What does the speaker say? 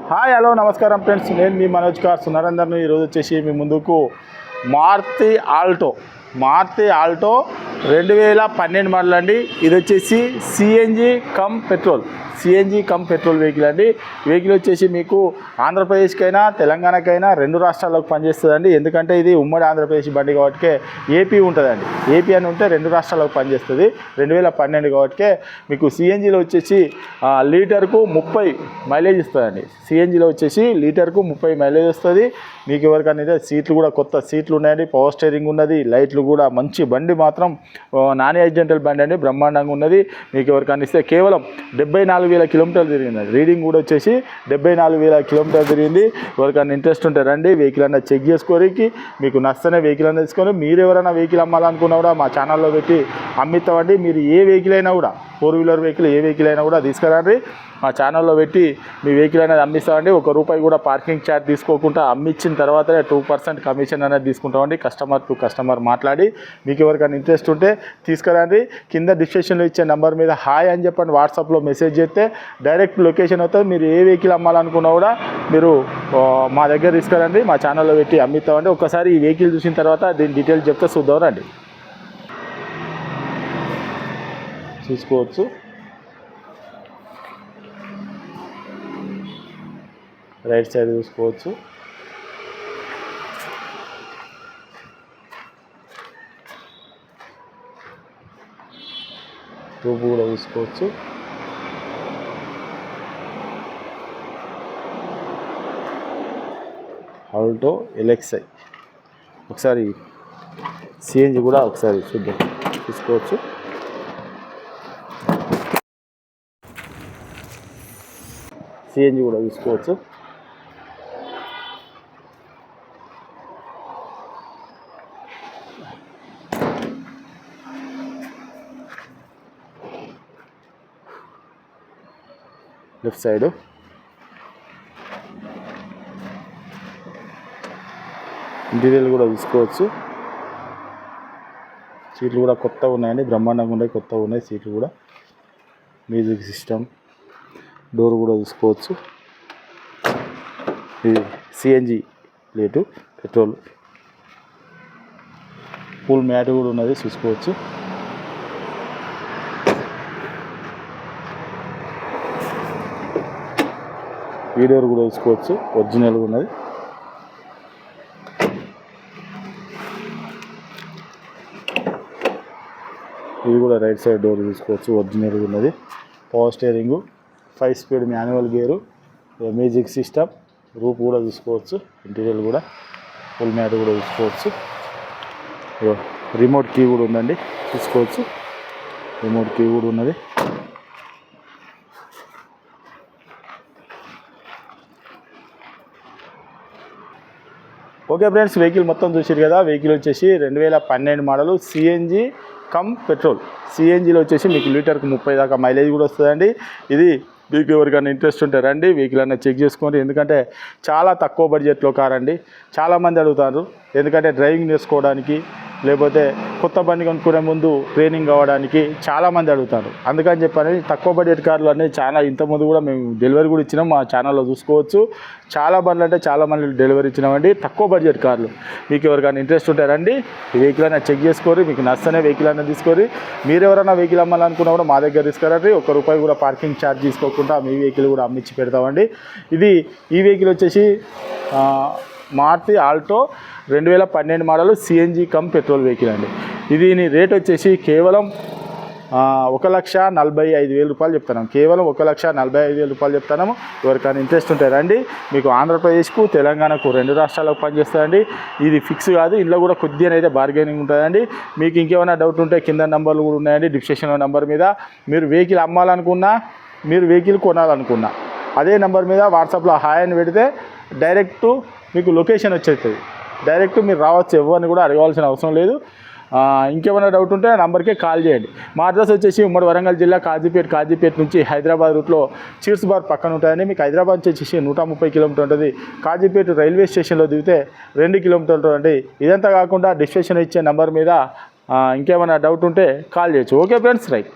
Hi hello నమస్కారం friends, నేను మీ Manoj cars నరేందర్ను. ఈరోజు వచ్చేసి మీ ముందుకు మారుతి ఆల్టో 2012 మోడల్ అండి. ఇది వచ్చేసి సిఎన్జి కమ్ పెట్రోల్ వెహికల్ అండి. వెహికల్ వచ్చేసి మీకు ఆంధ్రప్రదేశ్కైనా తెలంగాణకైనా రెండు రాష్ట్రాలకు పనిచేస్తుందండి. ఎందుకంటే ఇది ఉమ్మడి ఆంధ్రప్రదేశ్ బండి కాబట్టి ఏపీ ఉంటుందండి. ఏపీ అని ఉంటే రెండు రాష్ట్రాలకు పనిచేస్తుంది. 2012 కాబట్టి మీకు సిఎన్జిలో వచ్చేసి లీటర్కు 30 మైలేజ్ ఇస్తుందండి. సిఎన్జిలో వచ్చేసి లీటర్కు 30 మైలేజ్ వస్తుంది. మీకు ఎవరికైనా సీట్లు కూడా కొత్త సీట్లు ఉన్నాయండి. పవర్ స్టీరింగ్ ఉన్నది. లైట్లు కూడా మంచి బండి, మాత్రం నాన్ యాక్సిడెంటల్ బండి అండి, బ్రహ్మాండంగా ఉన్నది. మీకు ఎవరికైనా ఇస్తే కేవలం 74,000 కిలోమీటర్లు తిరిగింది. రీడింగ్ కూడా వచ్చేసి 74,000 కిలోమీటర్లు తిరిగింది. ఎవరికైనా ఇంట్రెస్ట్ ఉంటే రండి, వెహికల్ అన్న చెక్ చేసుకోరికి. మీకు నచ్చనే వెహికల్ అన్న తీసుకొని మీరు ఎవరైనా వెహికల్ అమ్మాలనుకున్నా కూడా మా ఛానల్లో పెట్టి అమ్మిస్తామండి. మీరు ఏ వెహికల్ అయినా కూడా, 4 వీలర్ వెహికల్ ఏ వెహికల్ అయినా కూడా తీసుకురండి, మా ఛానల్లో పెట్టి మీ వెహికల్ అనేది అమ్మిస్తామండి. ₹1 కూడా పార్కింగ్ ఛార్జ్ తీసుకోకుండా అమ్మించిన తర్వాతనే 2% కమిషన్ అనేది తీసుకుంటామండి. కస్టమర్ టు కస్టమర్ మాట్లాడి మీకు ఎవరికైనా ఇంట్రెస్ట్ ఉంటే తీసుకురండి. కింద డిస్క్రిప్షన్లో ఇచ్చే నెంబర్ మీద హాయ్ అని చెప్పండి, వాట్సాప్లో మెసేజ్ చేస్తే డైరెక్ట్ లొకేషన్ అవుతుంది. మీరు ఏ వెహికల్ అమ్మాలనుకున్నా కూడా మీరు మా దగ్గర తీసుకురండి, మా ఛానల్లో పెట్టి అమ్మిస్తామండి. ఒకసారి ఈ వెహికల్ చూసిన తర్వాత దీని డీటెయిల్స్ చెప్తే చూద్దాం రండి. చూసుకోవచ్చు, రైట్ సైడ్ చూసుకోవచ్చు. రూపు కూడా చూసుకోవచ్చు. Alto LXi. ఒకసారి సిఎన్జి కూడా ఒకసారి చూద్దాం, చూసుకోవచ్చు. సిఎన్జి కూడా చూసుకోవచ్చు. లెఫ్ట్ సైడ్ ఇంటీరియర్ కూడా చూసుకోవచ్చు. సీట్లు కూడా కొత్తగా ఉన్నాయండి, బ్రహ్మాండంగా ఉన్నాయి, కొత్తగా ఉన్నాయి సీట్లు కూడా. మ్యూజిక్ సిస్టమ్, డోర్ కూడా చూసుకోవచ్చు. ఇది CNG plate, petrol. Full mat కూడా ఉన్నది, చూసుకోవచ్చు. ఈ డోర్ కూడా చూసుకోవచ్చు, ఒరిజినల్గా ఉన్నది. ఇది కూడా రైట్ సైడ్ డోర్ చూసుకోవచ్చు, ఒరిజినల్గా ఉన్నది. Power steering, 5 speed manual gear, music system, roof కూడా చూసుకోవచ్చు. ఇంటీరియర్ కూడా ఫుల్ మ్యాట్ కూడా చూసుకోవచ్చు. రిమోట్ కీ కూడా ఉందండి, చూసుకోవచ్చు. రిమోట్ కీ కూడా ఉన్నది. ఓకే ఫ్రెండ్స్, వెహికల్ మొత్తం చూసారు కదా. వెహికల్ వచ్చేసి 2012 మోడల్ సిఎన్జి కమ్ పెట్రోల్. సిఎన్జిలో వచ్చేసి మీకు లీటర్కి 30 దాకా మైలేజ్ కూడా వస్తుందండి. ఇది మీకు ఎవరికైనా ఇంట్రెస్ట్ ఉంటే రండి, వెహికల్ అన్న చెక్ చేసుకోండి. ఎందుకంటే చాలా తక్కువ బడ్జెట్లో కార్ అండి. చాలామంది అడుగుతారు, ఎందుకంటే డ్రైవింగ్ నేర్చుకోవడానికి లేకపోతే కొత్త బండి కొనుక్కునే ముందు ట్రైనింగ్ అవ్వడానికి చాలామంది అడుగుతారు. అందుకని చెప్పని తక్కువ బడ్జెట్ కార్లు అన్నీ చాలా ఇంతకుముందు కూడా మేము డెలివరీ కూడా ఇచ్చినాం, మా ఛానల్లో చూసుకోవచ్చు. చాలా బండ్లు అంటే చాలా మంది డెలివరీ ఇచ్చినామండి, తక్కువ బడ్జెట్ కార్లు. మీకు ఎవరికైనా ఇంట్రెస్ట్ ఉంటే రండి, ఈ వెహికల్ అయినా చెక్ చేసుకోరి, మీకు నచ్చనే వెహికల్ అయినా తీసుకోరి. మీరు ఎవరైనా వెహికల్ అమ్మాలనుకున్నా కూడా మా దగ్గర తీసుకురండి. ₹1 కూడా పార్కింగ్ ఛార్జ్ తీసుకోకుండా మీ వెహికల్ కూడా అమ్మించి పెడతామండి. ఈ వెహికల్ వచ్చేసి Maruti Alto 2012 model CNG cum petrol vehicle అండి. దీని రేట్ వచ్చేసి కేవలం ₹1,45,000 చెప్తున్నాము. కేవలం ₹1,45,000 చెప్తున్నాము. ఎవరికైనా ఇంట్రెస్ట్ ఉంటే రండి. మీకు ఆంధ్రప్రదేశ్కు తెలంగాణకు రెండు రాష్ట్రాలకు పనిచేస్తుందండి. ఇది ఫిక్స్ కాదు, ఇందులో కూడా కొద్దిగా అయితే బార్గెనింగ్ ఉంటుందండి. మీకు ఇంకేమైనా డౌట్ ఉంటే కింద నెంబర్లు కూడా ఉన్నాయండి, డిస్క్రిప్షన్ నెంబర్ మీద. మీరు వెహికల్ అమ్మాలనుకున్నా, మీరు వెహికల్ కొనాలనుకున్నా అదే నెంబర్ మీద వాట్సాప్లో హాయ్ అని పెడితే డైరెక్ట్ మీకు లొకేషన్ వచ్చేస్తుంది. డైరెక్ట్ మీరు రావచ్చు, ఎవరిని కూడా అడగాల్సిన అవసరం లేదు. ఇంకేమైనా డౌట్ ఉంటే ఆ నెంబర్కే కాల్ చేయండి. మా అడ్రస్ వచ్చేసి ఉమ్మడి వరంగల్ జిల్లా కాజీపేట నుంచి హైదరాబాద్ రూట్లో చీర్స్ బార్ పక్కన ఉంటాయండి. మీకు హైదరాబాద్ నుంచి వచ్చేసి 130 కిలోమీటర్ ఉంటుంది. కాజీపేట రైల్వే స్టేషన్లో దిగితే 2 కిలోమీటర్లు ఉంటుంది. ఇదంతా కాకుండా డిస్క్రిప్షన్ ఇచ్చే నెంబర్ మీద ఇంకేమైనా డౌట్ ఉంటే కాల్ చేయొచ్చు. Okay friends, right.